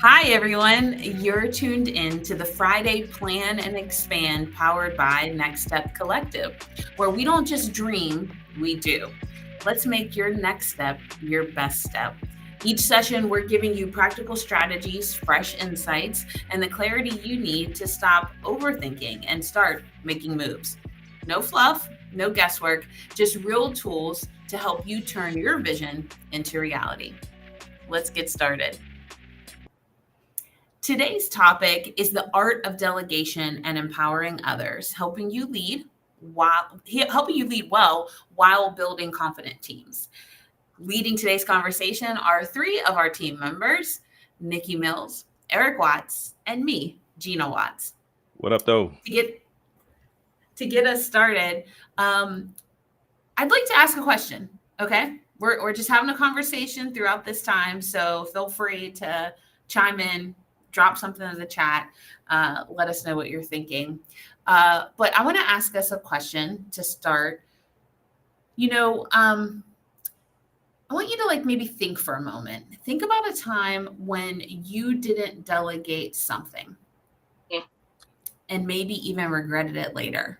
Hi, everyone. You're tuned in to the Friday Plan and Expand powered by Next Step Collective, where we don't just dream, we do. Let's make your next step your best step. Each session, we're giving you practical strategies, fresh insights, and the clarity you need to stop overthinking and start making moves. No fluff, no guesswork, just real tools to help you turn your vision into reality. Let's get started. Today's topic is the art of delegation and empowering others, helping you lead well while building confident teams. Leading today's conversation are three of our team members, Nikki Mills, Eric Watts, and me, Gina Watts. What up, though? To get us started, um, I'd like to ask a question. Okay, we're just having a conversation throughout this time, so feel free to chime in, drop something in the chat, let us know what you're thinking. But I want to ask us a question to start. You know, I want you to like maybe think for a moment. Think about a time when you didn't delegate something Mm. and maybe even regretted it later.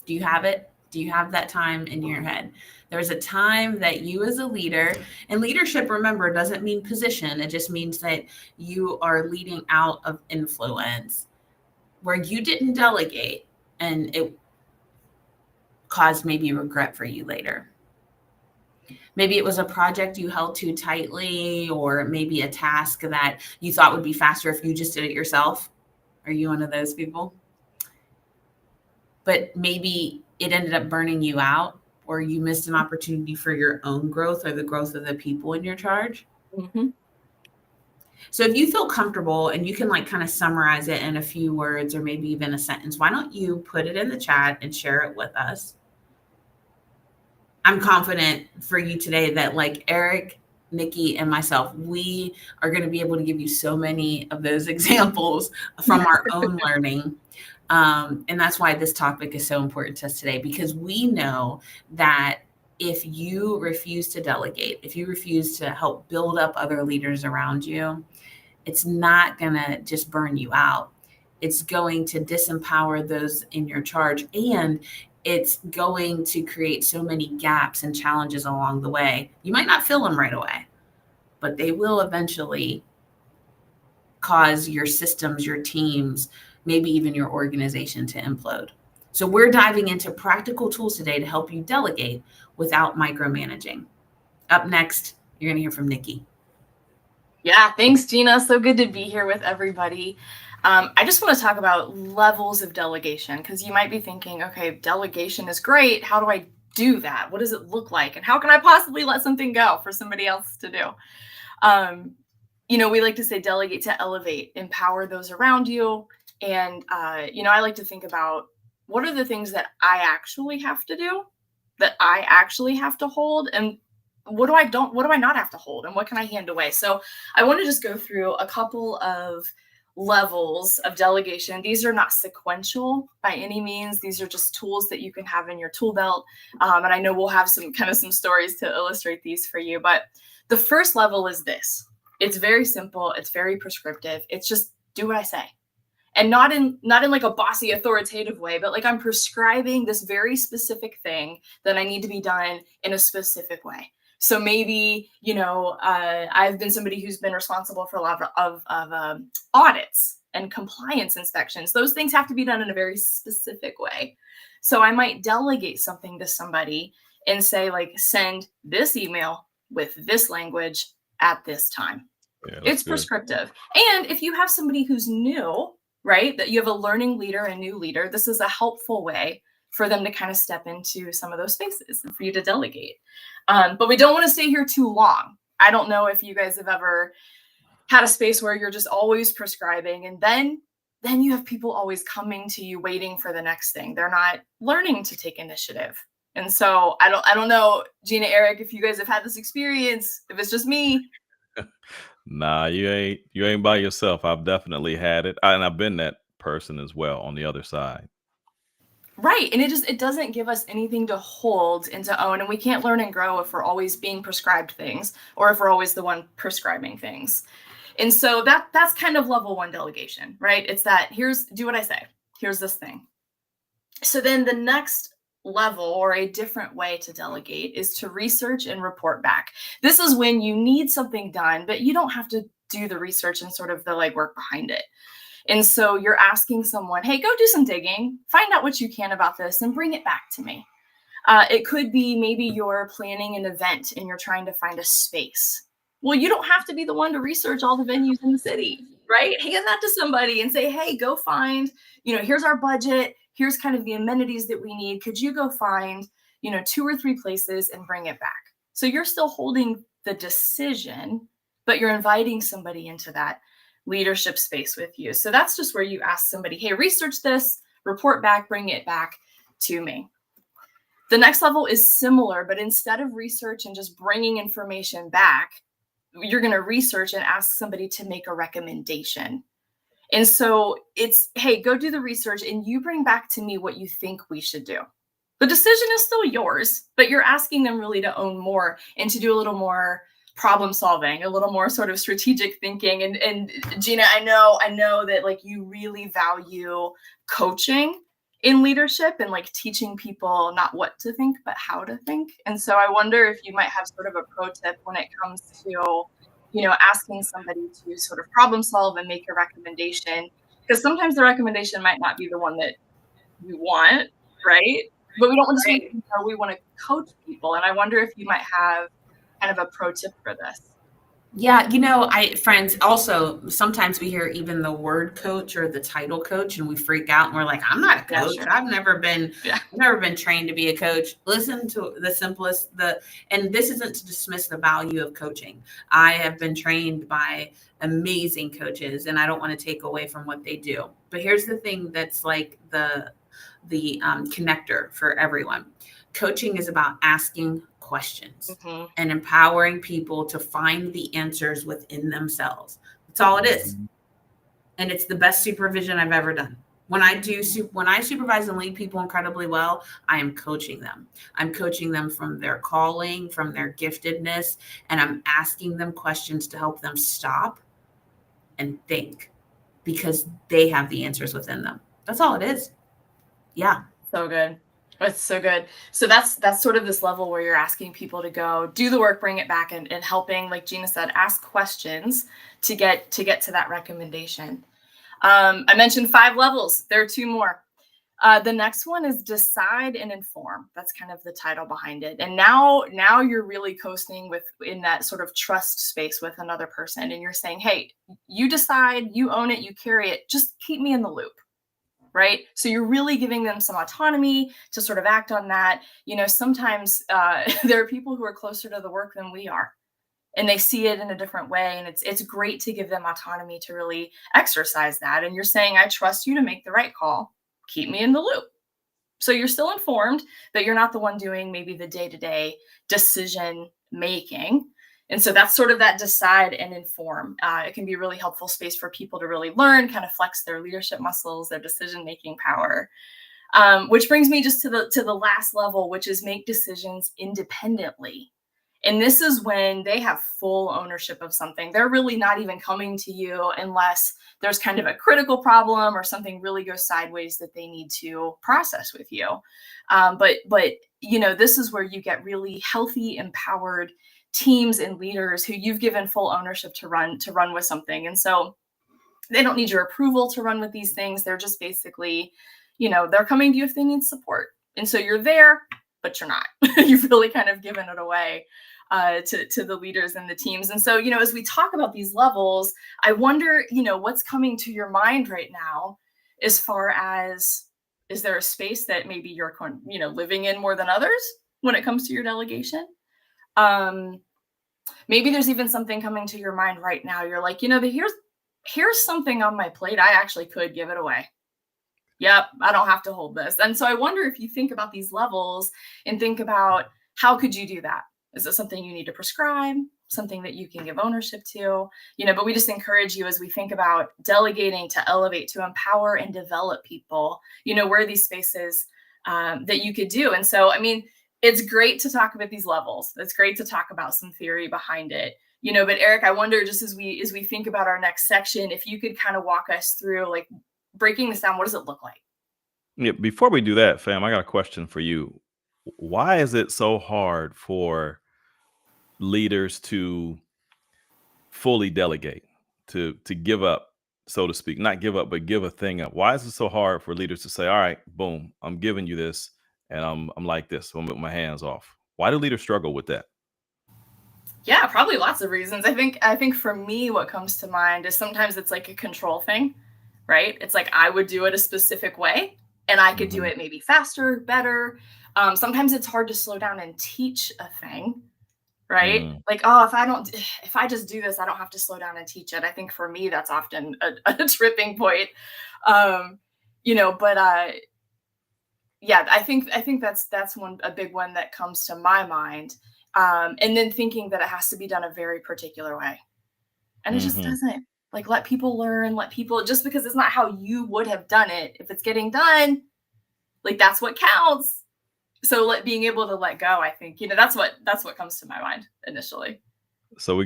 Do you have it? Do you have that time in your head? There was a time that you, as a leader, and leadership, remember, doesn't mean position. It just means that you are leading out of influence, where you didn't delegate and it caused maybe regret for you later. Maybe it was a project you held too tightly, or maybe a task that you thought would be faster if you just did it yourself. Are you one of those people? But maybe it ended up burning you out, or you missed an opportunity for your own growth or the growth of the people in your charge. Mm-hmm. So if you feel comfortable and you can like kind of summarize it in a few words or maybe even a sentence, why don't you put it in the chat and share it with us? I'm confident for you today that like Eric, Nikki, and myself, we are going to be able to give you so many of those examples from our own learning. And that's why this topic is so important to us today, because we know that if you refuse to delegate, if you refuse to help build up other leaders around you, it's not going to just burn you out. It's going to disempower those in your charge, and it's going to create so many gaps and challenges along the way. You might not feel them right away, but they will eventually cause your systems, your teams, maybe even your organization to implode. So we're diving into practical tools today to help you delegate without micromanaging. Up next, you're going to hear from Nikki. Yeah, thanks, Gina. So good to be here with everybody. I just want to talk about levels of delegation, because you might be thinking, okay, delegation is great. How do I do that? What does it look like? And how can I possibly let something go for somebody else to do? We like to say delegate to elevate, empower those around you. And, I like to think about what are the things that I actually have to do, that I actually have to hold, and what do I not have to hold, and what can I hand away? So I want to just go through a couple of levels of delegation. These are not sequential by any means. These are just tools that you can have in your tool belt. And I know we'll have some stories to illustrate these for you. But the first level is this. It's very simple. It's very prescriptive. It's just do what I say. And not in like a bossy authoritative way, but like I'm prescribing this very specific thing that I need to be done in a specific way. So maybe, I've been somebody who's been responsible for a lot of audits and compliance inspections. Those things have to be done in a very specific way. So I might delegate something to somebody and say, like, send this email with this language at this time. Yeah, It's prescriptive. And if you have somebody who's new, right, that you have a learning leader, a new leader, this is a helpful way for them to kind of step into some of those spaces and for you to delegate. But we don't want to stay here too long. I don't know if you guys have ever had a space where you're just always prescribing, and then you have people always coming to you waiting for the next thing. They're not learning to take initiative. And so I don't know, Gina, Eric, if you guys have had this experience, if it's just me. Nah, you ain't by yourself. I've definitely had it, and I've been that person as well on the other side. Right. And it doesn't give us anything to hold and to own. And we can't learn and grow if we're always being prescribed things or if we're always the one prescribing things. And so that's kind of level 1 delegation, right? It's that do what I say. Here's this thing. So then the next level, or a different way to delegate, is to research and report back. This is when you need something done, but you don't have to do the research and sort of the legwork behind it. And so you're asking someone, hey, go do some digging, find out what you can about this and bring it back to me. It could be maybe you're planning an event and you're trying to find a space. Well, you don't have to be the one to research all the venues in the city, right? Hand that to somebody and say, hey, go find, here's our budget. Here's kind of the amenities that we need. Could you go find, 2 or 3 places and bring it back? So you're still holding the decision, but you're inviting somebody into that leadership space with you. So that's just where you ask somebody, hey, research this, report back, bring it back to me. The next level is similar, but instead of research and just bringing information back, you're going to research and ask somebody to make a recommendation. And so it's, hey, go do the research and you bring back to me what you think we should do. The decision is still yours, but you're asking them really to own more and to do a little more problem solving, a little more sort of strategic thinking. And Gina, I know that like you really value coaching in leadership and like teaching people not what to think, but how to think. And so I wonder if you might have sort of a pro tip when it comes to, asking somebody to sort of problem solve and make a recommendation, because sometimes the recommendation might not be the one that we want, right? But we don't want to, we want to coach people. And I wonder if you might have kind of a pro tip for this. Yeah, friends, also sometimes we hear even the word coach or the title coach and we freak out and we're like, I'm not a coach. Yeah, sure. I've never been trained to be a coach. Listen to the simplest, and this isn't to dismiss the value of coaching. I have been trained by amazing coaches and I don't want to take away from what they do. But here's the thing that's like the connector for everyone. Coaching is about asking questions and empowering people to find the answers within themselves. That's all it is. And it's the best supervision I've ever done. When I supervise and lead people incredibly well, I am coaching them. I'm coaching them from their calling, from their giftedness, and I'm asking them questions to help them stop and think because they have the answers within them. That's all it is. Yeah. So good. It's so good. So that's sort of this level where you're asking people to go do the work, bring it back, and helping, like Gina said, ask questions to get to that recommendation. I mentioned 5 levels. There are 2 more. The next one is decide and inform. That's kind of the title behind it. And now you're really coasting in that sort of trust space with another person. And you're saying, hey, you decide, you own it, you carry it. Just keep me in the loop. Right? So you're really giving them some autonomy to sort of act on that. Sometimes there are people who are closer to the work than we are, and they see it in a different way. And it's great to give them autonomy to really exercise that. And you're saying, I trust you to make the right call. Keep me in the loop. So you're still informed, but you're not the one doing maybe the day-to-day decision making. And so that's sort of that decide and inform. It can be a really helpful space for people to really learn, kind of flex their leadership muscles, their decision-making power. Which brings me just to the last level, which is make decisions independently. And this is when they have full ownership of something. They're really not even coming to you unless there's kind of a critical problem or something really goes sideways that they need to process with you. But this is where you get really healthy, empowered teams and leaders who you've given full ownership to run with something. And so they don't need your approval to run with these things. They're just basically, they're coming to you if they need support. And so you're there, but you're not. You've really kind of given it away to the leaders and the teams. And so, as we talk about these levels, I wonder, what's coming to your mind right now as far as, is there a space that maybe you're, living in more than others when it comes to your delegation? Maybe there's even something coming to your mind right now. You're like, here's something on my plate. I actually could give it away. Yep, I don't have to hold this. And so I wonder if you think about these levels and think about how could you do that? Is it something you need to prescribe? Something that you can give ownership to? But we just encourage you as we think about delegating to elevate, to empower and develop people, where these spaces that you could do. And so, I mean, it's great to talk about these levels. It's great to talk about some theory behind it, but Eric, I wonder, just as we think about our next section, if you could kind of walk us through, like, breaking this down, what does it look like? Yeah, before we do that, fam, I got a question for you. Why is it so hard for leaders to fully delegate, to give up, so to speak? Not give up, but give a thing up. Why is it so hard for leaders to say, all right, boom, I'm giving you this, and I'm like this, I'm with my hands off? Why do leaders struggle with that? Yeah, probably lots of reasons. I think for me, what comes to mind is sometimes it's like a control thing, right? It's like I would do it a specific way and I could do it maybe faster, better. Sometimes it's hard to slow down and teach a thing, right? Like, oh, if I just do this, I don't have to slow down and teach it. I think for me, that's often a tripping point. But yeah, I think that's a big one that comes to my mind. And then thinking that it has to be done a very particular way. And it just doesn't. Like, let people learn, just because it's not how you would have done it, if it's getting done, like, that's what counts. So being able to let go, I think, that's what comes to my mind initially. So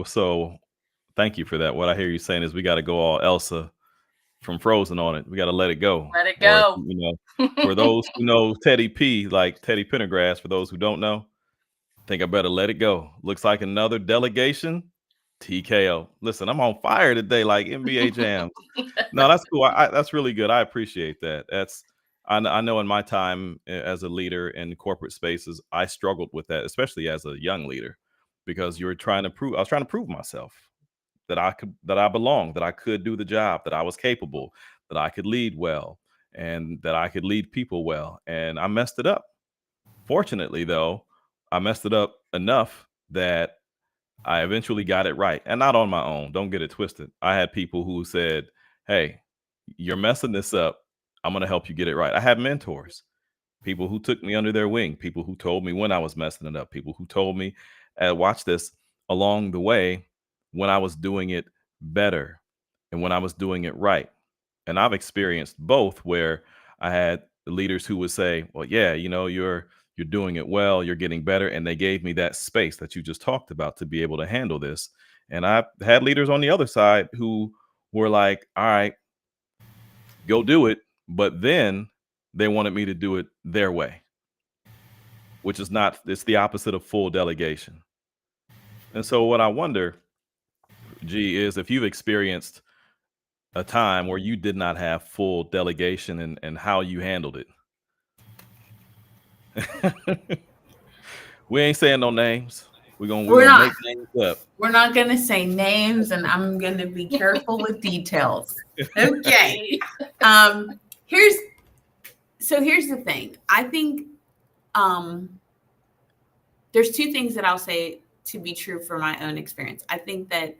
so thank you for that. What I hear you saying is we got to go all Elsa from Frozen on it. We got to let it go. Let it Or, go. for those who know Teddy P, like Teddy Pendergrass, for those who don't know, I think I better let it go. Looks like another delegation. TKO. Listen, I'm on fire today, like NBA jams. No, that's cool. That's really good. I appreciate that. I know in my time as a leader in corporate spaces, I struggled with that, especially as a young leader, because I was trying to prove myself that I belonged, that I could do the job, that I was capable, that I could lead well, and that I could lead people well. And I messed it up. Fortunately, though, I messed it up enough that I eventually got it right, and not on my own. Don't get it twisted. I had people who said, "Hey, you're messing this up. I'm going to help you get it right." I had mentors, people who took me under their wing, people who told me when I was messing it up, people who told me, watch this, along the way when I was doing it better and when I was doing it right. And I've experienced both, where I had leaders who would say, well, yeah, you're doing it well, you're getting better. And they gave me that space that you just talked about to be able to handle this. And I've had leaders on the other side who were like, all right, go do it. But then they wanted me to do it their way, which is not, it's the opposite of full delegation. And so what I wonder, G, is if you've experienced a time where you did not have full delegation and how you handled it. We ain't saying no names. We're gonna make names up. We're not gonna say names, and I'm gonna be careful with details. Okay. Here's the thing. I think there's two things that I'll say to be true for my own experience. I think that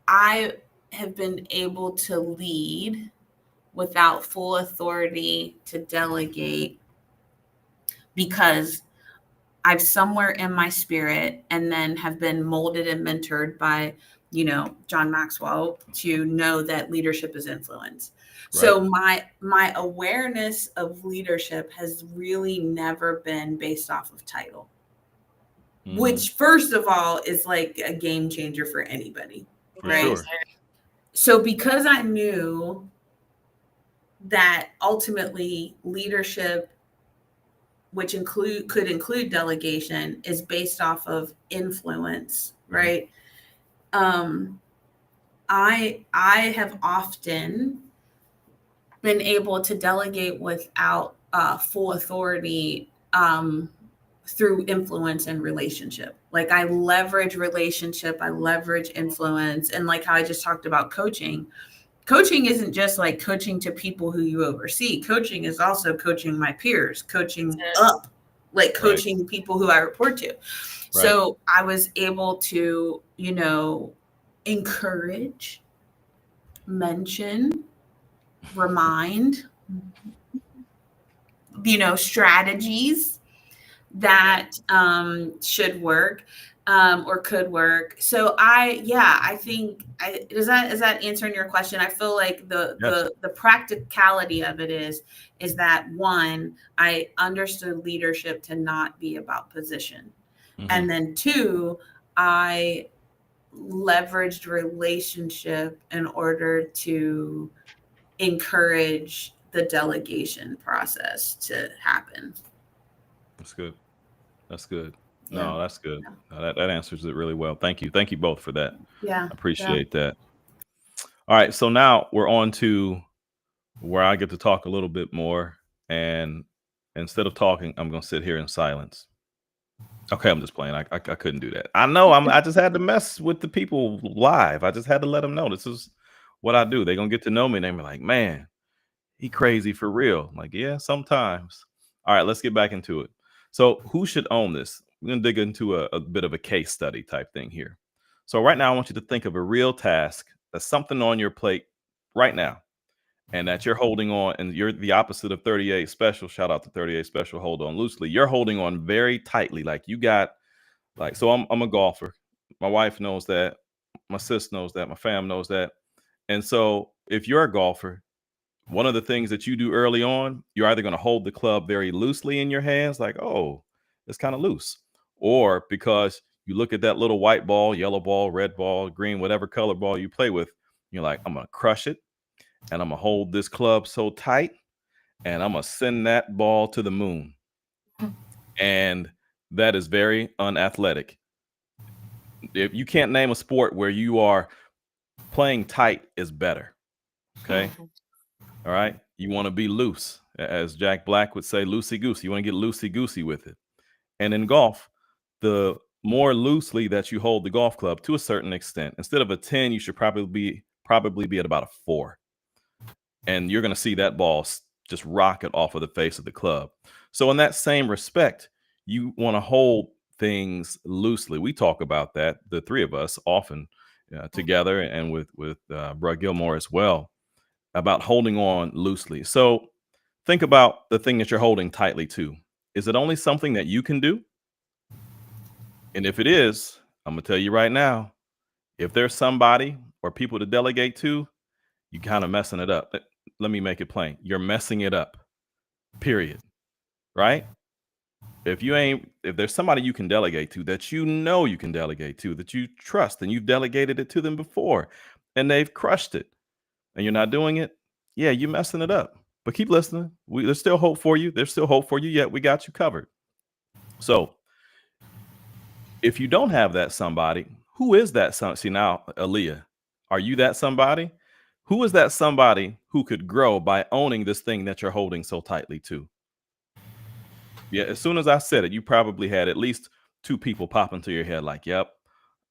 I have been able to lead without full authority to delegate because I've somewhere in my spirit, and then have been molded and mentored by, John Maxwell, to know that leadership is influence. Right. So my awareness of leadership has really never been based off of title, which, first of all, is like a game changer for anybody. For right? Sure. So because I knew that ultimately leadership, which could include delegation, is based off of influence, right? I have often been able to delegate without full authority through influence and relationship. Like, I leverage relationship, I leverage influence, and like how I just talked about coaching. Coaching isn't just like coaching to people who you oversee. Coaching is also coaching my peers, coaching up, like coaching people who I report to. Right. So I was able to, encourage, mention, remind, strategies that should work. or could work. So I think is that answering your question? I feel like Yes. the practicality of it is that one, I understood leadership to not be about position. And then two, I leveraged relationship in order to encourage the delegation process to happen. That's good. That's good. Yeah. No, that's good. Yeah. No, that answers it really well. Thank you. Thank you both for that. Yeah. I appreciate that. All right. So now we're on to where I get to talk a little bit more. And instead of talking, I'm going to sit here in silence. Okay, I'm just playing. I couldn't do that. I know. I just had to mess with the people live. I just had to let them know this is what I do. They're going to get to know me. And they're like, man, he crazy for real. I'm like, yeah, sometimes. All right, let's get back into it. So who should own this? We're going to dig into a bit of a case study type thing here. So right now, I want you to think of a real task. That's something on your plate right now and that you're holding on, and you're the opposite of 38 special. Shout out to 38 special. Hold on loosely. You're holding on very tightly. Like you got, like, so I'm a golfer. My wife knows that. My sis knows that. My fam knows that. And so if you're a golfer, one of the things that you do early on, you're either going to hold the club very loosely in your hands, like, oh, it's kind of loose, or because you look at that little white ball, yellow ball, red ball, green, whatever color ball you play with, you're like, I'm going to crush it and I'm going to hold this club so tight and I'm going to send that ball to the moon. And that is very unathletic. If you can't name a sport where you are playing tight is better. Okay. All right. You want to be loose. As Jack Black would say, loosey goosey. You want to get loosey goosey with it. And in golf, the more loosely that you hold the golf club to a certain extent, instead of a 10, you should probably be at about a 4. And you're going to see that ball just rocket off of the face of the club. So in that same respect, you want to hold things loosely. We talk about that, the three of us, often together, and with Brad Gilmore as well, about holding on loosely. So think about the thing that you're holding tightly to. Is it only something that you can do? And if it is, I'm going to tell you right now, if there's somebody or people to delegate to, you kind of messing it up. Let me make it plain. You're messing it up, period. Right? If there's somebody you can delegate to that you know you can delegate to, that you trust, and you've delegated it to them before and they've crushed it and you're not doing it, yeah, you're messing it up. But keep listening. There's still hope for you. There's still hope for you yet. We got you covered. So if you don't have that somebody, who is that somebody? See now, Aaliyah, are you that somebody? Who is that somebody who could grow by owning this thing that you're holding so tightly to? Yeah, as soon as I said it, you probably had at least 2 people pop into your head like, yep,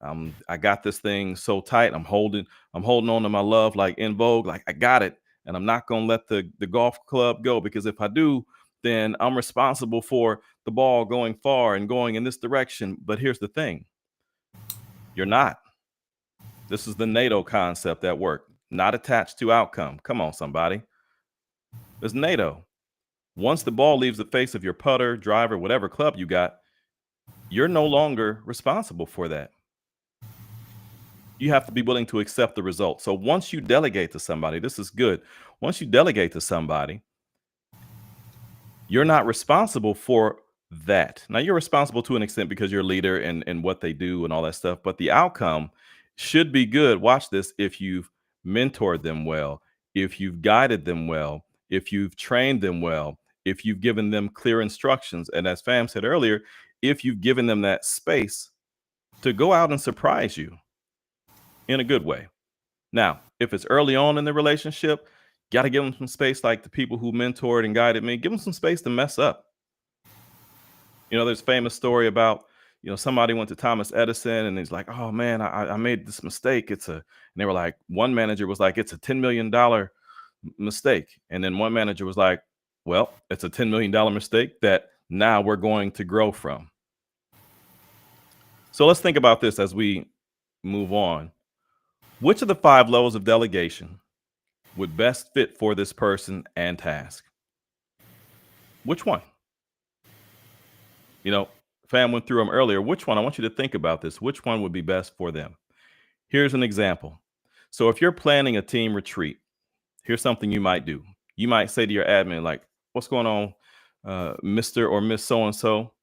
I got this thing so tight. I'm holding on to my love like In Vogue, like I got it. And I'm not gonna let the golf club go, because if I do, then I'm responsible for the ball going far and going in this direction. But here's the thing. You're not. This is the NATO concept at work, not attached to outcome. Come on, somebody. It's NATO. Once the ball leaves the face of your putter, driver, whatever club you got, you're no longer responsible for that. You have to be willing to accept the result. So once you delegate to somebody, this is good. Once you delegate to somebody, you're not responsible for that. Now you're responsible to an extent because you're a leader and what they do and all that stuff, but the outcome should be good. Watch this. If you've mentored them well, if you've guided them well, if you've trained them well, if you've given them clear instructions, and as Fam said earlier, if you've given them that space to go out and surprise you in a good way. Now, if it's early on in the relationship, got to give them some space, like the people who mentored and guided me, give them some space to mess up. You know, there's a famous story about, somebody went to Thomas Edison and he's like, oh man, I made this mistake. And they were like, one manager was like, it's a $10 million mistake. And then one manager was like, well, it's a $10 million mistake that now we're going to grow from. So let's think about this as we move on. Which of the 5 levels of delegation would best fit for this person and task? Which one? Fam went through them earlier. Which one? I want you to think about this. Which one would be best for them? Here's an example. So if you're planning a team retreat, here's something you might do. You might say to your admin, like, what's going on, Mr. or Miss So-and-so?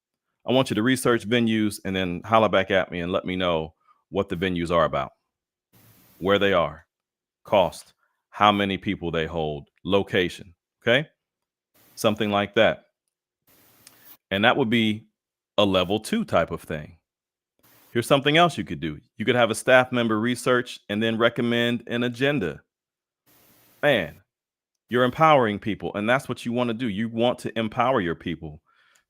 I want you to research venues and then holler back at me and let me know what the venues are about, where they are, cost, how many people they hold, location, okay? Something like that. And that would be a level 2 type of thing. Here's something else you could do. You could have a staff member research and then recommend an agenda. Man, you're empowering people, and that's what you want to do. You want to empower your people.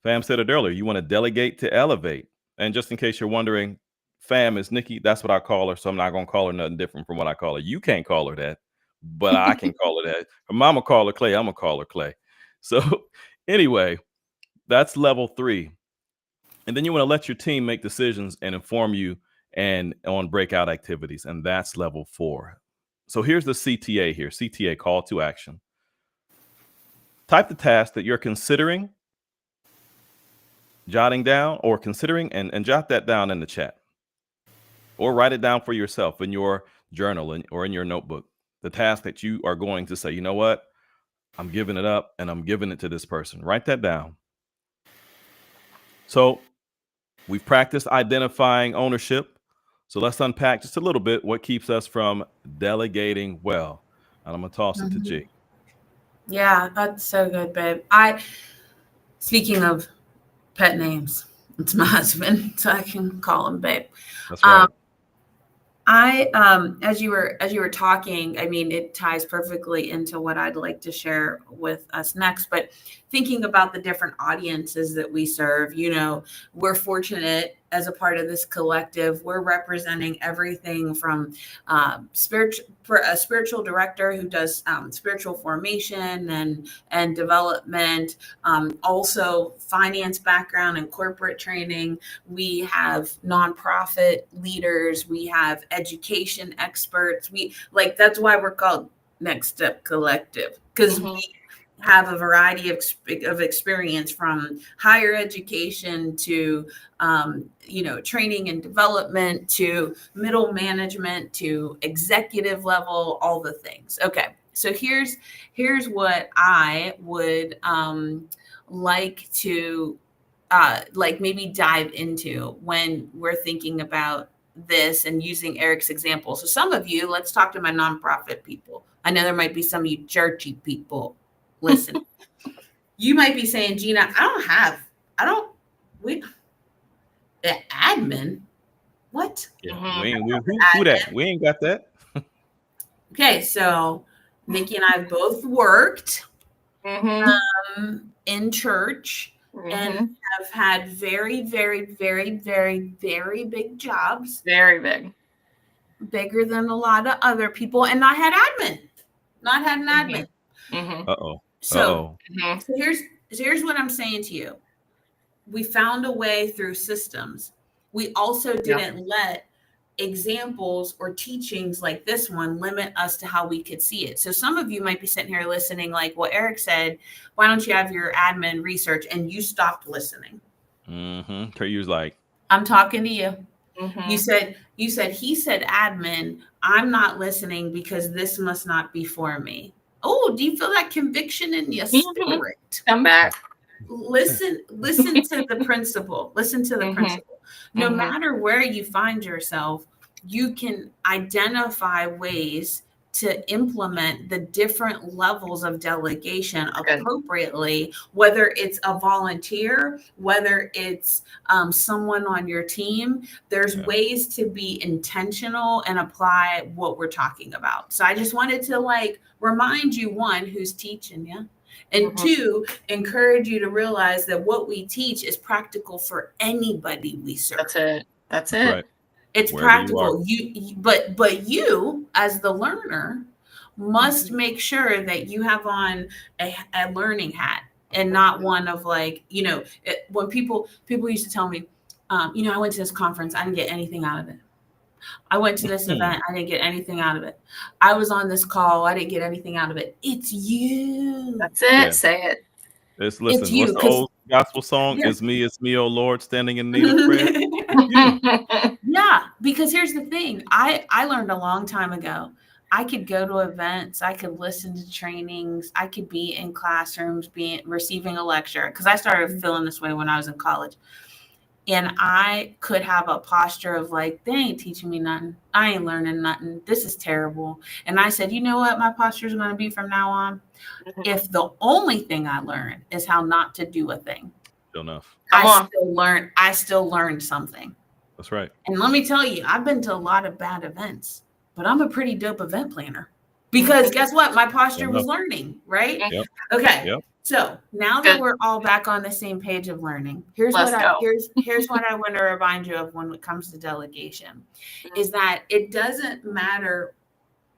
Fam said it earlier. You want to delegate to elevate. And just in case you're wondering, Fam is Nikki. That's what I call her. So I'm not going to call her nothing different from what I call her. You can't call her that, but I can call her that. Her mama call her Clay. I'm going to call her Clay. So anyway, that's level 3. And then you want to let your team make decisions and inform you and on breakout activities. And that's level 4. So here's the CTA here. CTA, call to action. Type the task that you're considering, jotting down or considering, and jot that down in the chat. Or write it down for yourself in your journal or in your notebook. The task that you are going to say, you know what? I'm giving it up and I'm giving it to this person. Write that down. So we've practiced identifying ownership. So let's unpack just a little bit what keeps us from delegating well. And I'm going to toss it to G. Yeah, that's so good, babe. Speaking of pet names, it's my husband, so I can call him babe. That's right. As you were talking, I mean, it ties perfectly into what I'd like to share with us next. But thinking about the different audiences that we serve, we're fortunate as a part of this collective. We're representing everything from a spiritual director who does spiritual formation and development, also finance background and corporate training. We have nonprofit leaders. We have education experts. That's why we're called Next Step Collective, because we have a variety of experience, from higher education to training and development, to middle management, to executive level, all the things. Okay, so here's what I would like to maybe dive into when we're thinking about this and using Eric's example. So some of you, let's talk to my nonprofit people. I know there might be some of you churchy people listening. You might be saying, Gina, the admin. What? Yeah, who that? We ain't got that. Okay, so Nikki and I both worked in church and have had very, very, very, very, very big jobs. Very big. Bigger than a lot of other people, and not had an admin. So here's what I'm saying to you. We found a way through systems. We also didn't let examples or teachings like this one limit us to how we could see it. So some of you might be sitting here listening, like what Eric said, why don't you have your admin research, and you stopped listening. He was like, I'm talking to you. You said he said admin, I'm not listening because this must not be for me. Oh, do you feel that conviction in your spirit? Come back. Listen to the principle. Listen to the principle. No matter where you find yourself, you can identify ways to implement the different levels of delegation appropriately, whether it's a volunteer, whether it's someone on your team. There's ways to be intentional and apply what we're talking about. So I just wanted to remind you, one, who's teaching you, and two, encourage you to realize that what we teach is practical for anybody we serve. That's it. Right. It's practical. But you, as the learner, must make sure that you have on a learning hat and not one of when people used to tell me, I went to this conference, I didn't get anything out of it. I went to this event, I didn't get anything out of it. I was on this call, I didn't get anything out of it. It's you. That's it. Yeah. Say it. Listen, it's you. what's gospel song, Yeah. it's me, oh Lord, standing in need of prayer. Yeah. Yeah, because here's the thing. I learned a long time ago. I could go to events, I could listen to trainings, I could be in classrooms, being receiving a lecture. Because I started feeling this way when I was in college. And I could have a posture of like, they ain't teaching me nothing. I ain't learning nothing. This is terrible. And I said, you know what my posture is going to be from now on? If the only thing I learn is how not to do a thing, Still enough. Come on. I still learned something. That's right. And let me tell you, I've been to a lot of bad events, but I'm a pretty dope event planner because guess what? My posture was learning, right? Yep. Okay. Yep. So now that we're all back on the same page of learning, here's what I want to remind you of when it comes to delegation is that it doesn't matter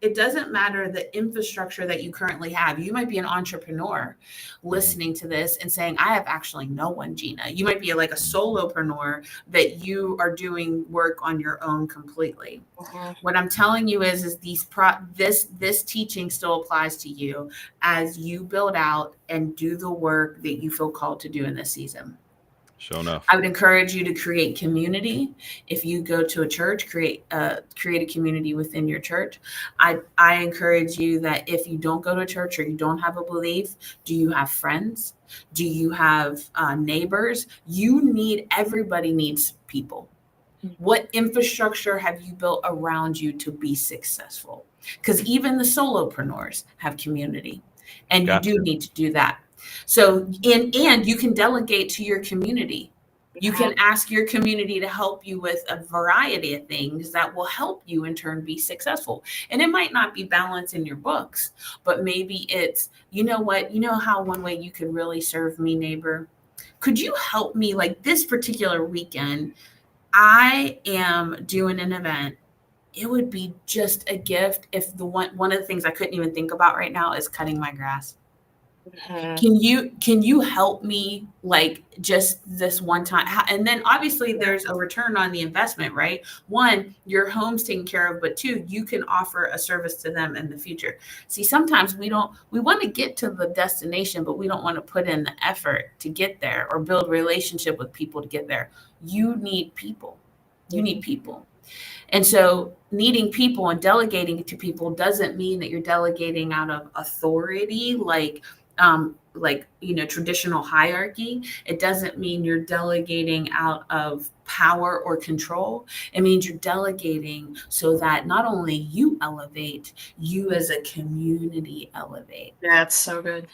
the infrastructure that you currently have. You might be an entrepreneur listening to this and saying, I have actually no one, Gina. You might be like a solopreneur that you are doing work on your own completely. What I'm telling you is this teaching still applies to you as you build out and do the work that you feel called to do in this season. Sure enough. I would encourage you to create community. If you go to a church, create a community within your church. I encourage you that if you don't go to church or you don't have a belief, do you have friends? Do you have neighbors? Everybody needs people. What infrastructure have you built around you to be successful? Because even the solopreneurs have community, and you do need to do that. So, and you can delegate to your community. You can ask your community to help you with a variety of things that will help you in turn be successful. And it might not be balance in your books, but maybe it's, you know what, you know how one way you could really serve me, neighbor? Could you help me like this particular weekend? I am doing an event. It would be just a gift if one of the things I couldn't even think about right now is cutting my grass. Can you help me like just this one time? And then obviously there's a return on the investment, right? One, your home's taken care of, but two, you can offer a service to them in the future. See, sometimes we want to get to the destination, but we don't want to put in the effort to get there or build relationship with people to get there. You need people. You need people. And so needing people and delegating to people doesn't mean that you're delegating out of authority, like traditional hierarchy. It doesn't mean you're delegating out of power or control. It means you're delegating so that not only you elevate, you as a community elevate. That's so good.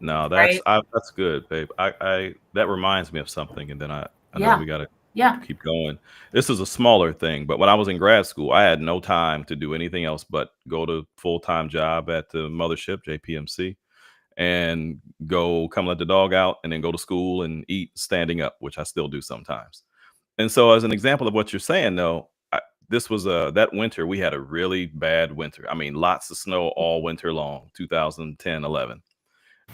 No, that's good, babe. I that reminds me of something, and then I know we gotta keep going. This is a smaller thing, but when I was in grad school, I had no time to do anything else but go to full-time job at the mothership, JPMC, and come let the dog out, and then go to school and eat standing up, which I still do sometimes. And so, as an example of what you're saying, though, this was that winter we had a really bad winter. I mean, lots of snow all winter long, 2010, 11.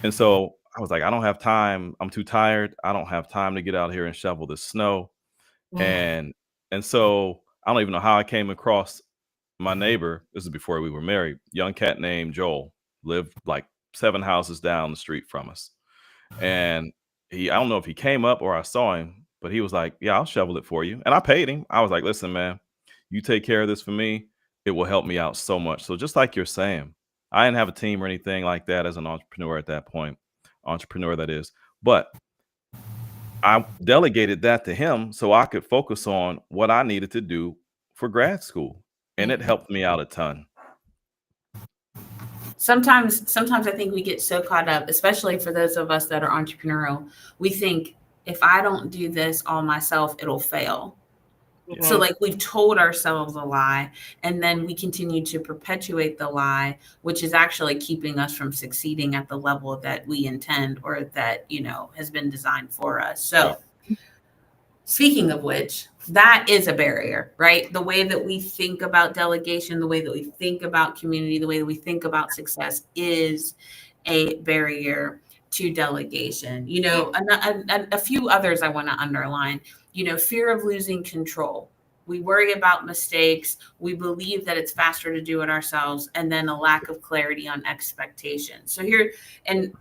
And so I was like, I don't have time. I'm too tired. I don't have time to get out here and shovel the snow. And so I don't even know how I came across my neighbor. This is before we were married. Young cat named Joel, lived like 7 houses down the street from us. And I don't know if he came up or I saw him, but he was like, yeah, I'll shovel it for you. And I paid him. I was like, listen, man, you take care of this for me. It will help me out so much. So just like you're saying, I didn't have a team or anything like that as an entrepreneur at that point. Entrepreneur, that is. But I delegated that to him so I could focus on what I needed to do for grad school. And it helped me out a ton. Sometimes I think we get so caught up, especially for those of us that are entrepreneurial. We think if I don't do this all myself, it'll fail. So like we've told ourselves a lie, and then we continue to perpetuate the lie, which is actually keeping us from succeeding at the level that we intend or that, has been designed for us. So speaking of which, that is a barrier, right? The way that we think about delegation, the way that we think about community, the way that we think about success is a barrier to delegation. A few others I want to underline. Fear of losing control. We worry about mistakes. We believe that it's faster to do it ourselves, and then a lack of clarity on expectations. So here, and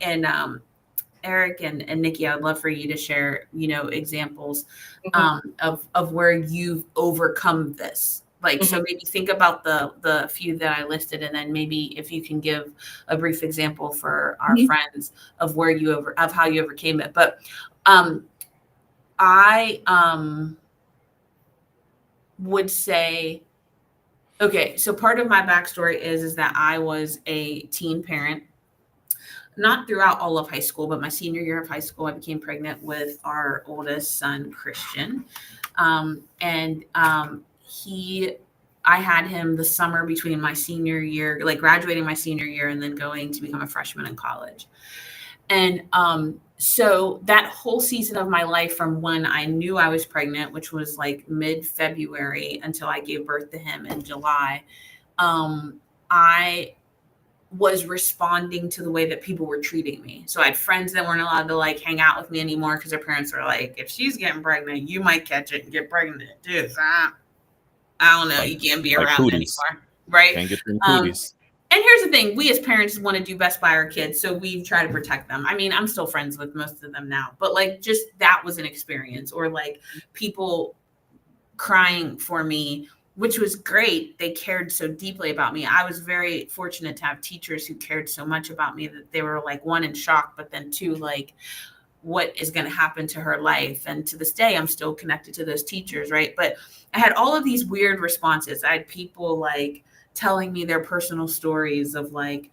Eric and Nikki, I'd love for you to share, examples of where you've overcome this. Like, so maybe think about the few that I listed, and then maybe if you can give a brief example for our friends of where of how you overcame it. But I would say, okay, so part of my backstory is that I was a teen parent. Not throughout all of high school, but my senior year of high school, I became pregnant with our oldest son, Christian. I had him the summer between my senior year, like graduating my senior year and then going to become a freshman in college. And so that whole season of my life from when I knew I was pregnant, which was like mid-February until I gave birth to him in July, I was responding to the way that people were treating me. So I had friends that weren't allowed to like hang out with me anymore because their parents were like, if she's getting pregnant, you might catch it and get pregnant too. So I don't know. You can't be around anymore. Right. Can't get them cooties. And here's the thing. We as parents want to do best by our kids. So we try to protect them. I mean, I'm still friends with most of them now, but like just that was an experience, or like people crying for me, which was great. They cared so deeply about me. I was very fortunate to have teachers who cared so much about me that they were like, one, in shock, but then two, like, what is going to happen to her life? And to this day, I'm still connected to those teachers, right? But I had all of these weird responses. I had people like telling me their personal stories of like,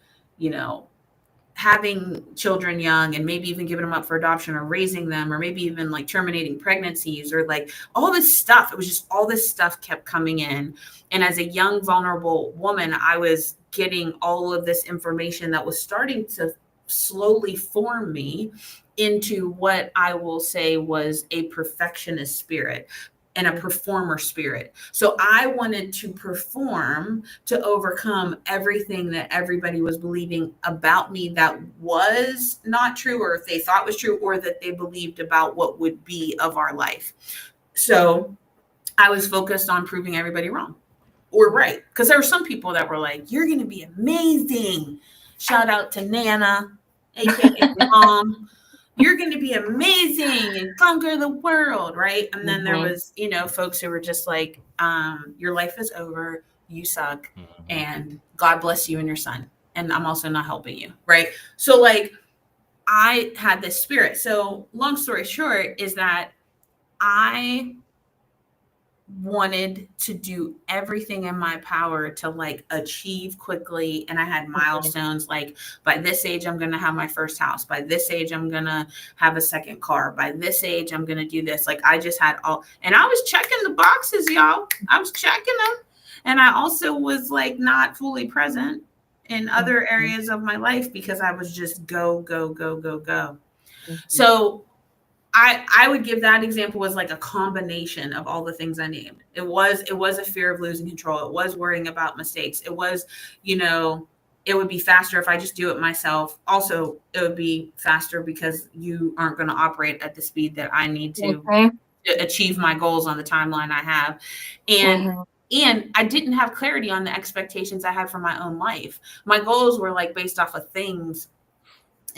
having children young and maybe even giving them up for adoption or raising them, or maybe even like terminating pregnancies, or like all this stuff. It was just all this stuff kept coming in. And as a young, vulnerable woman, I was getting all of this information that was starting to slowly form me into what I will say was a perfectionist spirit and a performer spirit. So I wanted to perform to overcome everything that everybody was believing about me that was not true, or if they thought was true, or that they believed about what would be of our life. So I was focused on proving everybody wrong or right. Because there were some people that were like, you're going to be amazing. Shout out to Nana, aka Mom. You're going to be amazing and conquer the world, right? And then there was, folks who were just like, your life is over, you suck, and God bless you and your son. And I'm also not helping you, right? So like, I had this spirit. So long story short is that I wanted to do everything in my power to like achieve quickly. And I had milestones like, by this age, I'm going to have my first house. By this age, I'm going to have a second car. By this age, I'm going to do this. Like I just had and I was checking the boxes, y'all. I was checking them. And I also was like not fully present in other areas of my life because I was just go, go, go, go, go. So I would give that example as like a combination of all the things I named. It was a fear of losing control. It was worrying about mistakes. It was, it would be faster if I just do it myself. Also, it would be faster because you aren't going to operate at the speed that I need to achieve my goals on the timeline I have. And I didn't have clarity on the expectations I had for my own life. My goals were like based off of things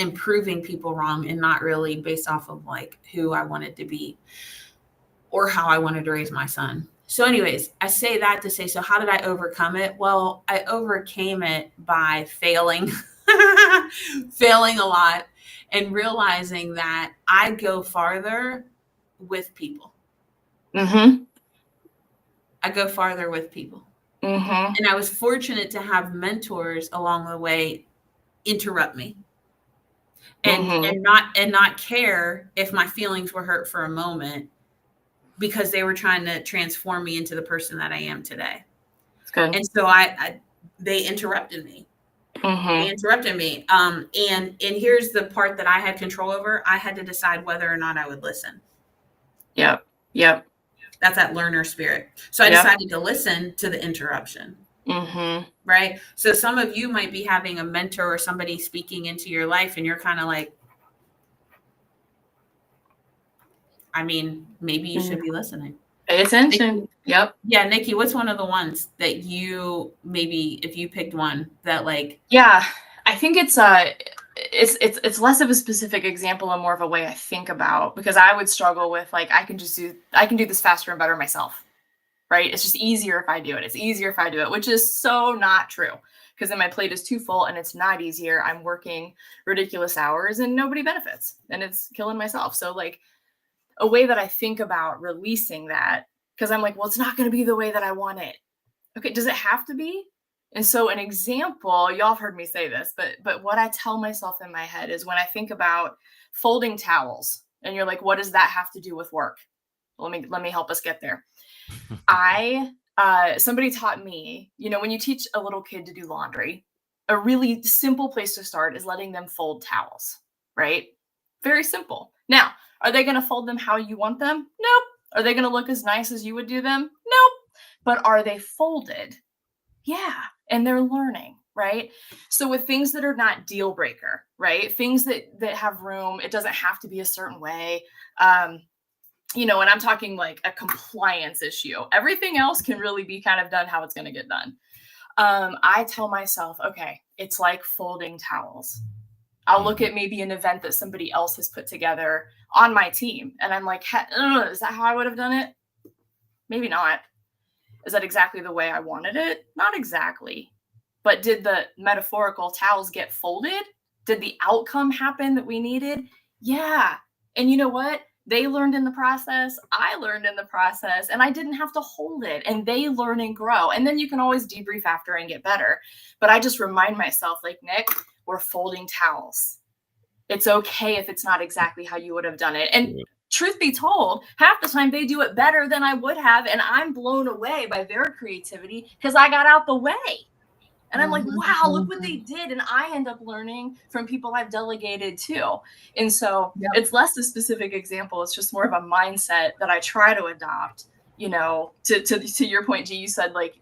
and proving people wrong, and not really based off of like who I wanted to be or how I wanted to raise my son. So anyways, I say that to say, so how did I overcome it? Well, I overcame it by failing, failing a lot, and realizing that I go farther with people. I go farther with people. And I was fortunate to have mentors along the way interrupt me. And not care if my feelings were hurt for a moment, because they were trying to transform me into the person that I am today. And so they interrupted me. They interrupted me. And here's the part that I had control over. I had to decide whether or not I would listen. Yep. That's that learner spirit. So I decided to listen to the interruption. Right. So some of you might be having a mentor or somebody speaking into your life, and you're kind of like, I mean, maybe you should be listening. Pay attention. Yep. Yeah. Nikki, what's one of the ones that you, maybe if you picked one that like, yeah, I think it's it's less of a specific example and more of a way I think about, because I would struggle with like, I can do this faster and better myself, right? It's just easier if I do it. It's easier if I do it, which is so not true, because then my plate is too full and it's not easier. I'm working ridiculous hours and nobody benefits and it's killing myself. So like a way that I think about releasing that, because I'm like, well, it's not going to be the way that I want it. Okay, does it have to be? And so an example, y'all have heard me say this, but what I tell myself in my head is when I think about folding towels, and you're like, what does that have to do with work? Let me help us get there. Somebody taught me, when you teach a little kid to do laundry, a really simple place to start is letting them fold towels, right? Very simple. Now, are they going to fold them how you want them? Nope. Are they going to look as nice as you would do them? Nope. But are they folded? Yeah. And they're learning, right? So with things that are not deal breaker, right? Things that have room, it doesn't have to be a certain way. And I'm talking like a compliance issue. Everything else can really be kind of done how it's going to get done. I tell myself, okay, it's like folding towels. I'll look at maybe an event that somebody else has put together on my team. And I'm like, is that how I would have done it? Maybe not. Is that exactly the way I wanted it? Not exactly. But did the metaphorical towels get folded? Did the outcome happen that we needed? Yeah. And you know what? They learned in the process. I learned in the process, and I didn't have to hold it, and they learn and grow. And then you can always debrief after and get better. But I just remind myself, like, Nick, we're folding towels. It's okay if it's not exactly how you would have done it. And truth be told, half the time they do it better than I would have. And I'm blown away by their creativity because I got out the way. And I'm like, wow, look what they did. And I end up learning from people I've delegated to. And so It's less a specific example. It's just more of a mindset that I try to adopt, to your point, G, you said like,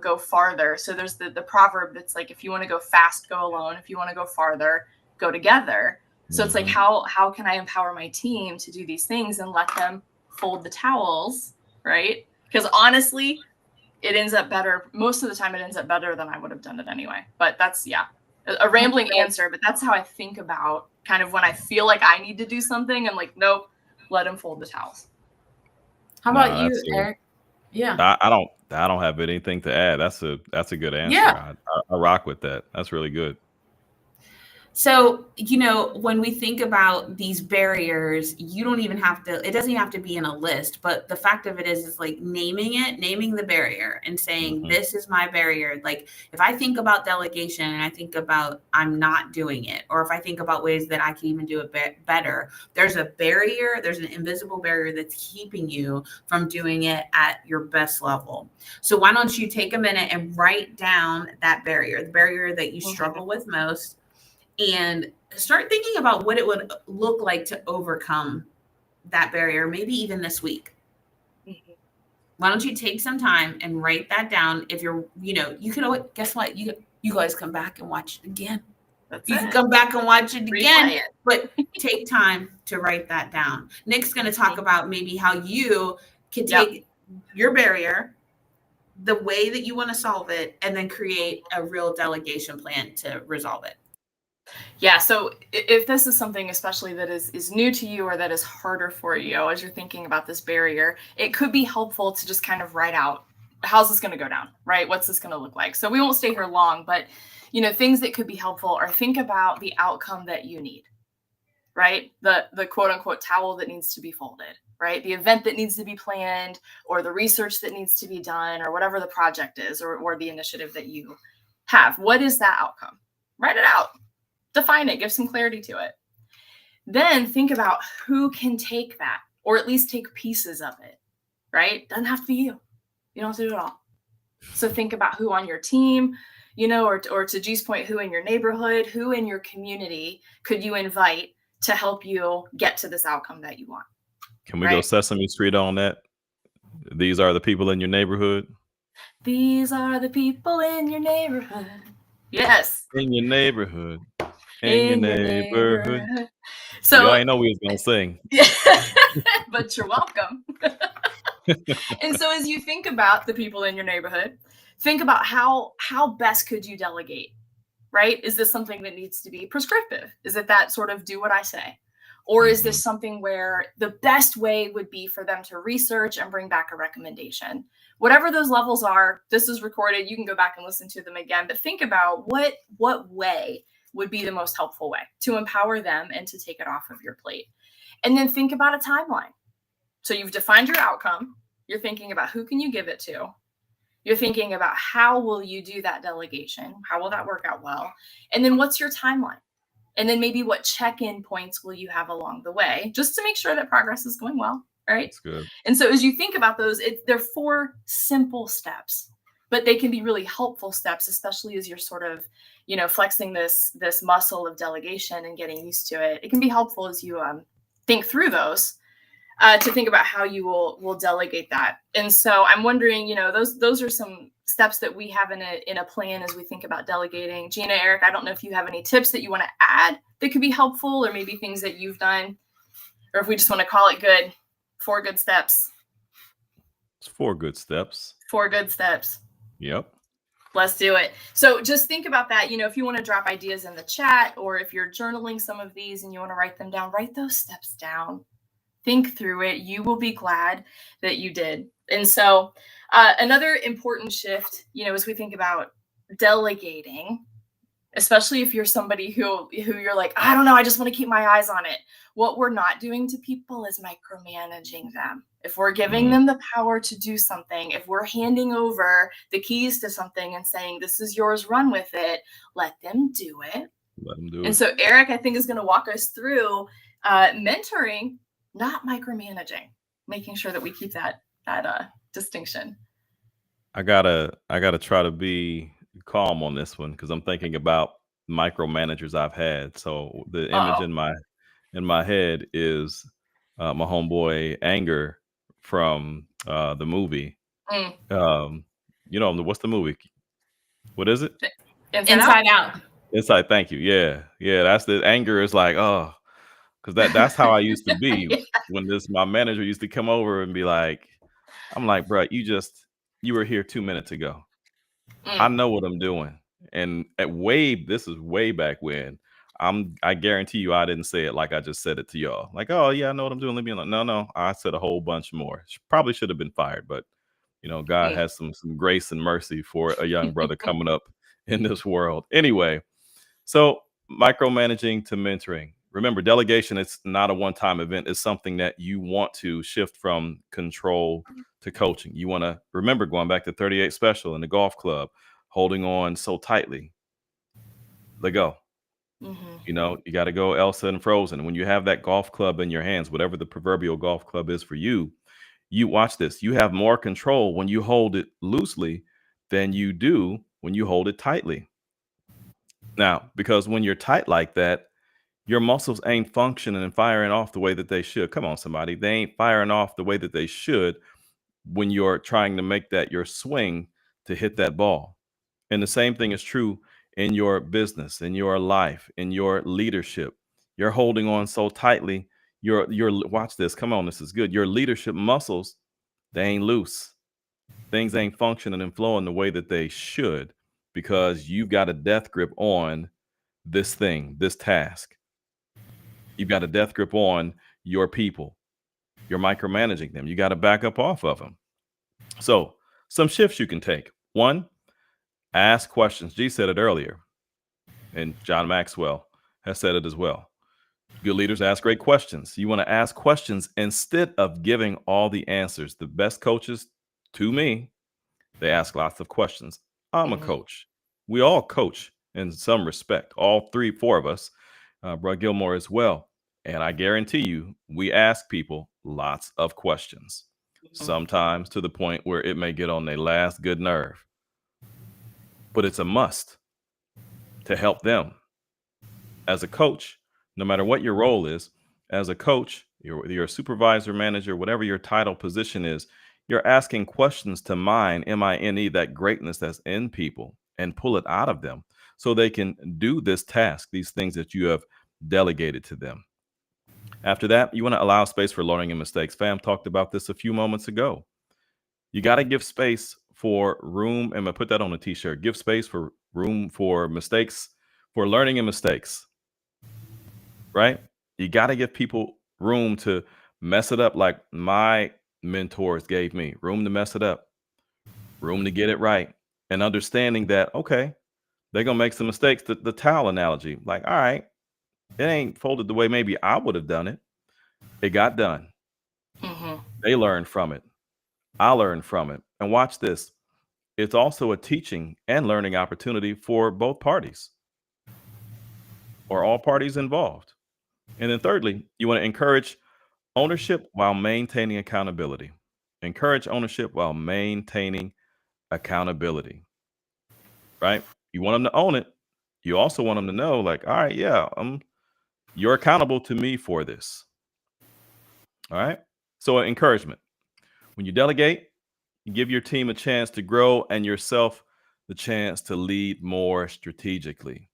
go farther. So there's the proverb that's like, if you want to go fast, go alone. If you want to go farther, go together. So it's like, how can I empower my team to do these things and let them fold the towels, right? Because honestly, it ends up better. Most of the time it ends up better than I would have done it anyway. But that's, a rambling answer, but that's how I think about kind of when I feel like I need to do something. I'm like, nope, let them fold the towels. How about you, Eric? Yeah. I don't have anything to add. That's a good answer. Yeah. I rock with that. That's really good. So, when we think about these barriers, you don't even have to, it doesn't have to be in a list, but the fact of it is like naming the barrier and saying, this is my barrier. Like if I think about delegation and I think about I'm not doing it, or if I think about ways that I can even do it better, there's a barrier, there's an invisible barrier that's keeping you from doing it at your best level. So why don't you take a minute and write down that barrier, the barrier that you struggle with most, and start thinking about what it would look like to overcome that barrier, maybe even this week. Why don't you take some time and write that down? If you're, you can always, guess what? You guys come back and watch it again. You can come back and watch it again, but take time to write that down. Nick's going to talk about maybe how you can take your barrier, the way that you want to solve it, and then create a real delegation plan to resolve it. Yeah. So if this is something especially that is new to you or that is harder for you as you're thinking about this barrier, it could be helpful to just kind of write out, how's this going to go down, right? What's this going to look like? So we won't stay here long, but things that could be helpful are think about the outcome that you need, right? The quote unquote towel that needs to be folded, right? The event that needs to be planned, or the research that needs to be done, or whatever the project is, or the initiative that you have. What is that outcome? Write it out. Define it, give some clarity to it. Then think about who can take that, or at least take pieces of it, right? Doesn't have to be you. You don't have to do it all. So think about who on your team, or to G's point, who in your neighborhood, who in your community could you invite to help you get to this outcome that you want. Can we go Sesame Street on that? These are the people in your neighborhood. These are the people in your neighborhood. Yes. In your neighborhood. In your neighborhood. So I know we was gonna sing. But you're welcome. And so as you think about the people in your neighborhood, think about how best could you delegate, right? Is this something that needs to be prescriptive? Is it that sort of do what I say? Or is this something where the best way would be for them to research and bring back a recommendation? Whatever those levels are, this is recorded. You can go back and listen to them again, but think about what way would be the most helpful way to empower them and to take it off of your plate. And then think about a timeline. So you've defined your outcome. You're thinking about who can you give it to. You're thinking about how will you do that delegation? How will that work out well? And then what's your timeline? And then maybe what check-in points will you have along the way, just to make sure that progress is going well, right? That's good. And so as you think about those, they're 4 simple steps, but they can be really helpful steps, especially as you're sort of, flexing this muscle of delegation and getting used to it. It can be helpful as you think through those to think about how you will delegate that. And so I'm wondering, those are some steps that we have in a plan as we think about delegating. Gina, Eric, I don't know if you have any tips that you want to add that could be helpful, or maybe things that you've done, or if we just want to call it good. 4 good steps. It's 4 good steps. 4 good steps. Yep. Let's do it. So just think about that. If you want to drop ideas in the chat, or if you're journaling some of these and you want to write them down, write those steps down. Think through it. You will be glad that you did. And so another important shift, as we think about delegating, especially if you're somebody who you're like, I don't know, I just want to keep my eyes on it. What we're not doing to people is micromanaging them. If we're giving them the power to do something, if we're handing over the keys to something and saying, this is yours, run with it, let them do it. Let them do it. And so Eric, I think, is going to walk us through mentoring, not micromanaging, making sure that we keep that distinction. I gotta try to be calm on this one, because I'm thinking about micromanagers I've had. So the image in my head is my homeboy Anger from the movie. What's the movie? What is it? Inside Out. Inside. Thank you. Yeah. That's the Anger is like, oh, because that's how I used to be. When my manager used to come over and be like, I'm like, bro, you were here 2 minutes ago. I know what I'm doing. And this is way back when. I guarantee you I didn't say it like I just said it to y'all. Like, oh yeah, I know what I'm doing. Leave me alone. No, I said a whole bunch more. Probably should have been fired, but God has some grace and mercy for a young brother coming up in this world. Anyway, so micromanaging to mentoring. Remember, delegation, it's not a one-time event. It's something that you want to shift from control to coaching. You want to remember going back to 38 Special in the golf club, holding on so tightly. Let go. You got to go Elsa and Frozen. When you have that golf club in your hands, whatever the proverbial golf club is for you, you watch this. You have more control when you hold it loosely than you do when you hold it tightly. Now, because when you're tight like that, your muscles ain't functioning and firing off the way that they should. Come on, somebody. They ain't firing off the way that they should when you're trying to make that your swing to hit that ball. And the same thing is true in your business, in your life, in your leadership. You're holding on so tightly. Watch this. Come on, this is good. Your leadership muscles, they ain't loose. Things ain't functioning and flowing the way that they should, because you've got a death grip on this thing, this task. You've got a death grip on your people. You're micromanaging them. You got to back up off of them. So some shifts you can take. 1, ask questions. G said it earlier, and John Maxwell has said it as well. Good leaders ask great questions. You want to ask questions instead of giving all the answers. The best coaches, to me, they ask lots of questions. I'm a coach. We all coach in some respect. All 3-4 of us. Brad Gilmore as well. And I guarantee you, we ask people lots of questions, sometimes to the point where it may get on their last good nerve. But it's a must to help them. As a coach, no matter what your role is, as a coach, you're a supervisor, manager, whatever your title position is, you're asking questions to mine, M-I-N-E, that greatness that's in people, and pull it out of them so they can do this task, these things that you have delegated to them. After that, you want to allow space for learning and mistakes. Fam talked about this a few moments ago. You got to give space for room. And I put that on a t-shirt. Give space for room for mistakes for learning and mistakes, right? You got to give people room to mess it up, like my mentors gave me room to mess it up, room to get it right, and understanding that, okay, they're going to make some mistakes. The towel analogy, like, all right, it ain't folded the way maybe I would have done it. It got done. They learned from it. I learned from it. And watch this. It's also a teaching and learning opportunity for both parties or all parties involved. And then thirdly, you want to encourage ownership while maintaining accountability. Encourage ownership while maintaining accountability, right? You want them to own it. You also want them to know, like, all right, yeah, you're accountable to me for this. All right. So encouragement. When you delegate, you give your team a chance to grow and yourself the chance to lead more strategically.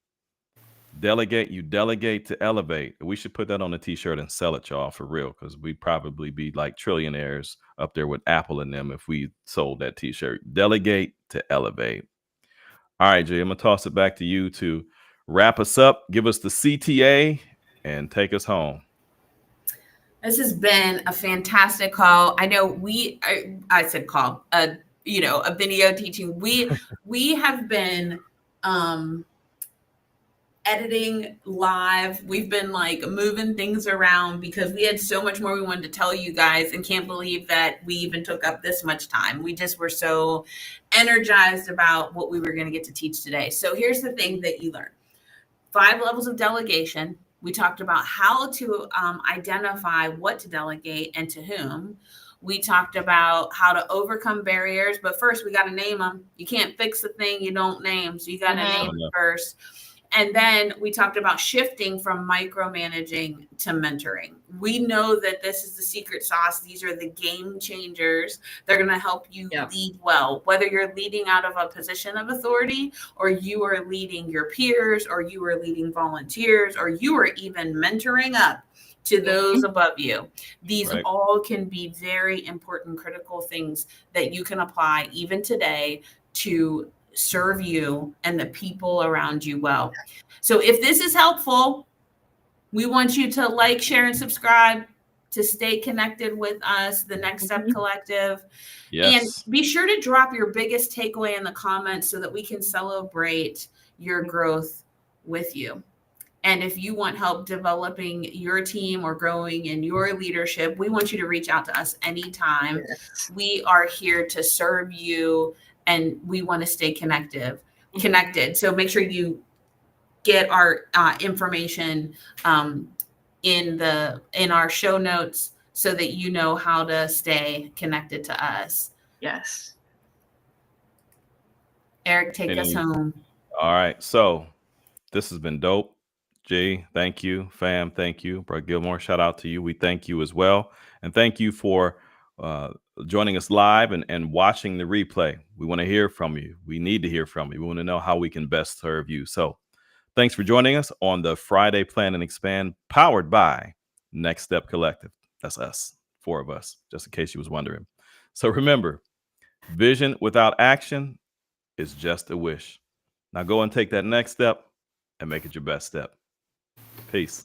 You delegate to elevate. We should put that on a t-shirt and sell it, y'all, for real, because we'd probably be like trillionaires up there with Apple and them if we sold that t-shirt. Delegate to elevate. All right, Jay, I'm gonna toss it back to you to wrap us up, give us the CTA, and take us home. This has been a fantastic call. I know I said call, a video teaching. We have been editing live. We've been like moving things around because we had so much more we wanted to tell you guys, and can't believe that we even took up this much time. We just were so energized about what we were going to get to teach today. So here's the thing that you learned. 5 levels of delegation. We talked about how to identify what to delegate and to whom. We talked about how to overcome barriers, but first we got to name them. You can't fix the thing you don't name, so you got to name it first. And then we talked about shifting from micromanaging to mentoring. We know that this is the secret sauce. These are the game changers. They're going to help you lead well, whether you're leading out of a position of authority, or you are leading your peers, or you are leading volunteers, or you are even mentoring up to those above you. These all can be very important, critical things that you can apply even today to serve you and the people around you well. So if this is helpful, we want you to like, share, and subscribe to stay connected with us, the Next Step Collective. And be sure to drop your biggest takeaway in the comments so that we can celebrate your growth with you. And if you want help developing your team or growing in your leadership, we want you to reach out to us anytime. We are here to serve you, and we want to stay connected. So make sure you get our information in our show notes so that you know how to stay connected to us. Yes. Eric, take us home. All right. So this has been dope. Jay, thank you. Fam, thank you. Brett Gilmore, shout out to you. We thank you as well. And thank you for joining us live and watching the replay. We want to hear from you. We need to hear from you. We want to know how we can best serve you. So thanks for joining us on the Friday Plan and Expand, powered by Next Step Collective. That's us, 4 of us, just in case you was wondering. So remember, vision without action is just a wish. Now go and take that next step and make it your best step. Peace.